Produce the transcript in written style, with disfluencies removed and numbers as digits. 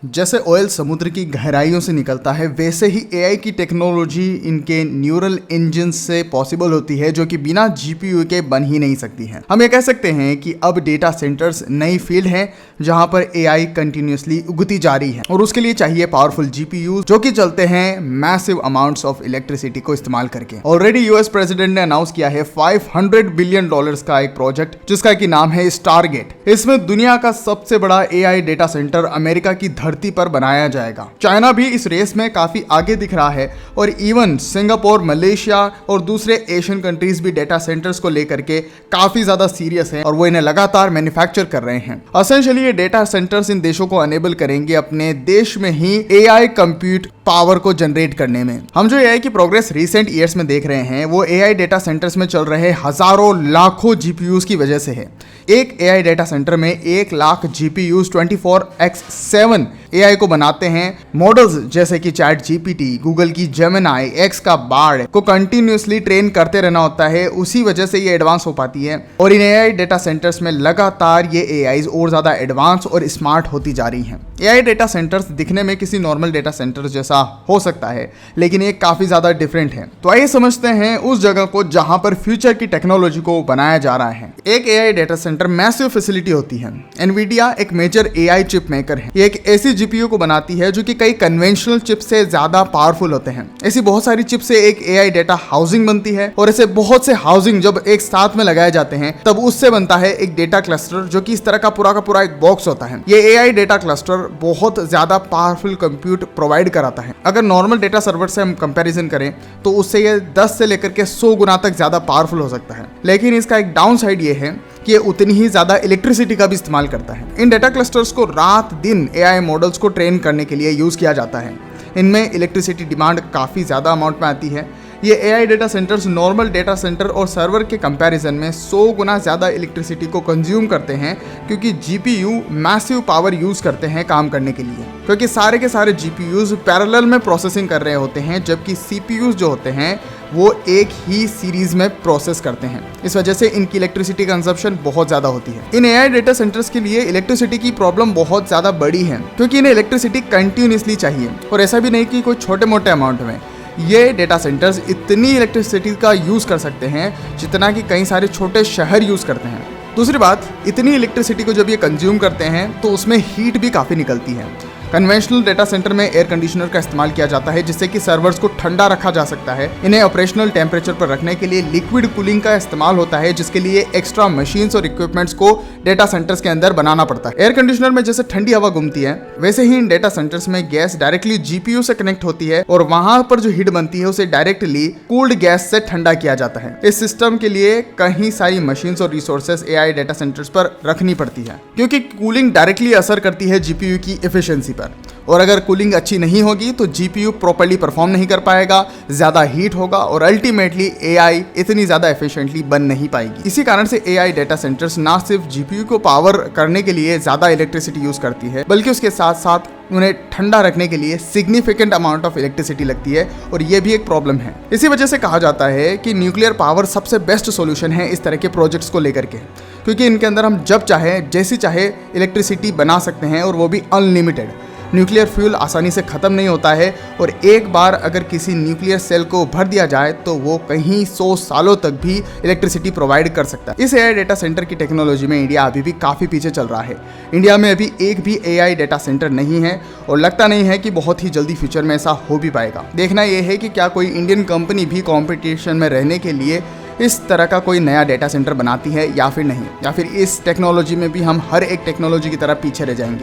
जैसे ऑयल समुद्र की गहराइयों से निकलता है, वैसे ही एआई की टेक्नोलॉजी इनके न्यूरल इंजन से पॉसिबल होती है, जो कि बिना जीपीयू के बन ही नहीं सकती है। हम ये कह सकते हैं कि अब डेटा सेंटर्स नई फील्ड है जहां पर एआई कंटिन्यूसली उगती जा रही है और उसके लिए चाहिए पावरफुल जीपीयू जो कि चलते हैं मैसिव अमाउंट्स ऑफ इलेक्ट्रिसिटी को इस्तेमाल करके। ऑलरेडी यूएस प्रेसिडेंट ने अनाउंस किया है $500 बिलियन का एक प्रोजेक्ट जिसका कि नाम है स्टारगेट। इसमें दुनिया का सबसे बड़ा एआई डेटा सेंटर अमेरिका की धरती पर बनाया जाएगा। चाइना भी इस रेस में काफी आगे दिख रहा है और इवन सिंगापुर, मलेशिया और दूसरे एशियन कंट्रीज भी डेटा सेंटर्स को लेकर के काफी ज्यादा सीरियस हैं और वो इन्हें लगातार मैन्युफैक्चर कर रहे हैं। एसेंशियली ये डेटा सेंटर्स इन देशों को अनेबल करेंगे अपने देश में ही एआई कंप्यूट पावर को जनरेट करने में। हम जो एआई की प्रोग्रेस रिसेंट ईयर्स में देख रहे हैं वो एआई डेटा सेंटर्स में चल रहे हजारों लाखों जीपीयूज की वजह से है। एक एआई डेटा सेंटर में 1 लाख जीपीयूज 24/7 एआई को बनाते हैं। मॉडल्स जैसे कि चैट जीपीटी, गूगल की जेमिनाई, एक्स का बार्ड को कंटिन्यूसली ट्रेन करते रहना होता है। उसी वजह से ये एडवांस हो पाती है और इन एआई डेटा सेंटर्स में लगातार ये एआईज और ज्यादा एडवांस और स्मार्ट होती जा रही हैं। एआई डेटा सेंटर्स दिखने में किसी नॉर्मल डेटा सेंटर जैसा हो सकता है, लेकिन ये काफी ज्यादा डिफरेंट है। तो आइए समझते हैं उस जगह को जहां पर फ्यूचर की टेक्नोलॉजी को बनाया जा रहा है। एक AI data centre massive facility होती है। एनवीडिया एक मेजर एआई चिप मेकर है। ये एक ऐसी जीपीयू को बनाती है जो कि कई कन्वेंशनल चिप से ज्यादा पावरफुल होते हैं। ऐसी बहुत सारी चिप से एक एआई डेटा हाउसिंग बनती है और ऐसे बहुत से हाउसिंग जब एक साथ में लगाए जाते हैं तब उससे बनता है एक डेटा क्लस्टर जो कि इस तरह का पूरा एक बॉक्स होता है। ये एआई डेटा क्लस्टर बहुत ज्यादा पावरफुल कंप्यूट प्रोवाइड कराता है। अगर नॉर्मल डेटा सर्वर से हम कंपैरिजन करें तो उससे ये 10 से लेकर के 100 गुना तक ज्यादा पावरफुल हो सकता है, लेकिन इसका एक डाउन साइड ये है कि ये उतनी ही ज्यादा इलेक्ट्रिसिटी का भी इस्तेमाल करता है। इन डेटा क्लस्टर्स को रात दिन एआई मॉडल्स को ट्रेन करने के लिए यूज किया जाता है। इनमें इलेक्ट्रिसिटी डिमांड काफी ज्यादा अमाउंट में आती है। ये AI data centres normal data centre और सर्वर के कंपैरिजन में 100 गुना ज्यादा इलेक्ट्रिसिटी को कंज्यूम करते हैं, क्योंकि जीपीयू मैसिव पावर यूज करते हैं काम करने के लिए, क्योंकि सारे के सारे जीपीयूज पैरेलल में प्रोसेसिंग कर रहे होते हैं, जबकि सीपीयूज जो होते हैं वो एक ही सीरीज में प्रोसेस करते हैं। इस वजह से इनकी इलेक्ट्रिसिटी कंजप्शन बहुत ज्यादा होती है। इन एआई डेटा सेंटर्स के लिए इलेक्ट्रिसिटी की प्रॉब्लम बहुत ज्यादा बड़ी है, क्योंकि इन्हें इलेक्ट्रिसिटी कंटिन्यूसली चाहिए और ऐसा भी नहीं कि कोई छोटे मोटे अमाउंट में। ये डेटा सेंटर्स इतनी इलेक्ट्रिसिटी का यूज कर सकते हैं जितना कि कई सारे छोटे शहर यूज करते हैं। दूसरी बात, इतनी इलेक्ट्रिसिटी को जब ये कंज्यूम करते हैं तो उसमें हीट भी काफी निकलती है। कन्वेंशनल डेटा सेंटर में एयर कंडीशनर का इस्तेमाल किया जाता है जिससे कि सर्वर्स को ठंडा रखा जा सकता है। इन्हें ऑपरेशनल टेम्परेचर पर रखने के लिए लिक्विड कूलिंग का इस्तेमाल होता है, जिसके लिए एक्स्ट्रा मशीन्स और इक्विपमेंट्स को डेटा सेंटर्स के अंदर बनाना पड़ता है। एयर कंडीशनर में जैसे ठंडी हवा घूमती है, वैसे ही इन डेटा सेंटर्स में गैस डायरेक्टली जीपीयू से कनेक्ट होती है और वहां पर जो हीट बनती है उसे डायरेक्टली कूल्ड गैस से ठंडा किया जाता है। इस सिस्टम के लिए कई सारी मशीन्स और रिसोर्सेज एआई डेटा सेंटर्स पर रखनी पड़ती है, क्योंकि कूलिंग डायरेक्टली असर करती है जीपीयू की एफिशिएंसी पर, और अगर कूलिंग अच्छी नहीं होगी तो जीपीयू प्रॉपर्ली परफॉर्म नहीं कर पाएगा, ज्यादा हीट होगा और अल्टीमेटली एआई इतनी ज्यादा एफिशिएंटली बन नहीं पाएगी। इसी कारण से एआई डेटा सेंटर्स ना सिर्फ जीपीयू को पावर करने के लिए ज्यादा इलेक्ट्रिसिटी यूज करती है, बल्कि उसके साथ साथ उन्हें ठंडा रखने के लिए सिग्निफिकेंट अमाउंट ऑफ इलेक्ट्रिसिटी लगती है और ये भी एक प्रॉब्लम है। इसी वजह से कहा जाता है कि न्यूक्लियर पावर सबसे बेस्ट सॉल्यूशन है इस तरह के प्रोजेक्ट्स को लेकर के, क्योंकि इनके अंदर हम जब चाहे जैसी चाहे इलेक्ट्रिसिटी बना सकते हैं और वो भी अनलिमिटेड। न्यूक्लियर फ्यूल आसानी से ख़त्म नहीं होता है और एक बार अगर किसी न्यूक्लियर सेल को भर दिया जाए तो वो कहीं 100 सालों तक भी इलेक्ट्रिसिटी प्रोवाइड कर सकता है। इस एआई डेटा सेंटर की टेक्नोलॉजी में इंडिया अभी भी काफ़ी पीछे चल रहा है। इंडिया में अभी एक भी एआई डेटा सेंटर नहीं है और लगता नहीं है कि बहुत ही जल्दी फ्यूचर में ऐसा हो भी पाएगा। देखना यह है कि क्या कोई इंडियन कंपनी भी कॉम्पिटिशन में रहने के लिए इस तरह का कोई नया डेटा सेंटर बनाती है या फिर नहीं, या फिर इस टेक्नोलॉजी में भी हम हर एक टेक्नोलॉजी की तरह पीछे रह जाएंगे।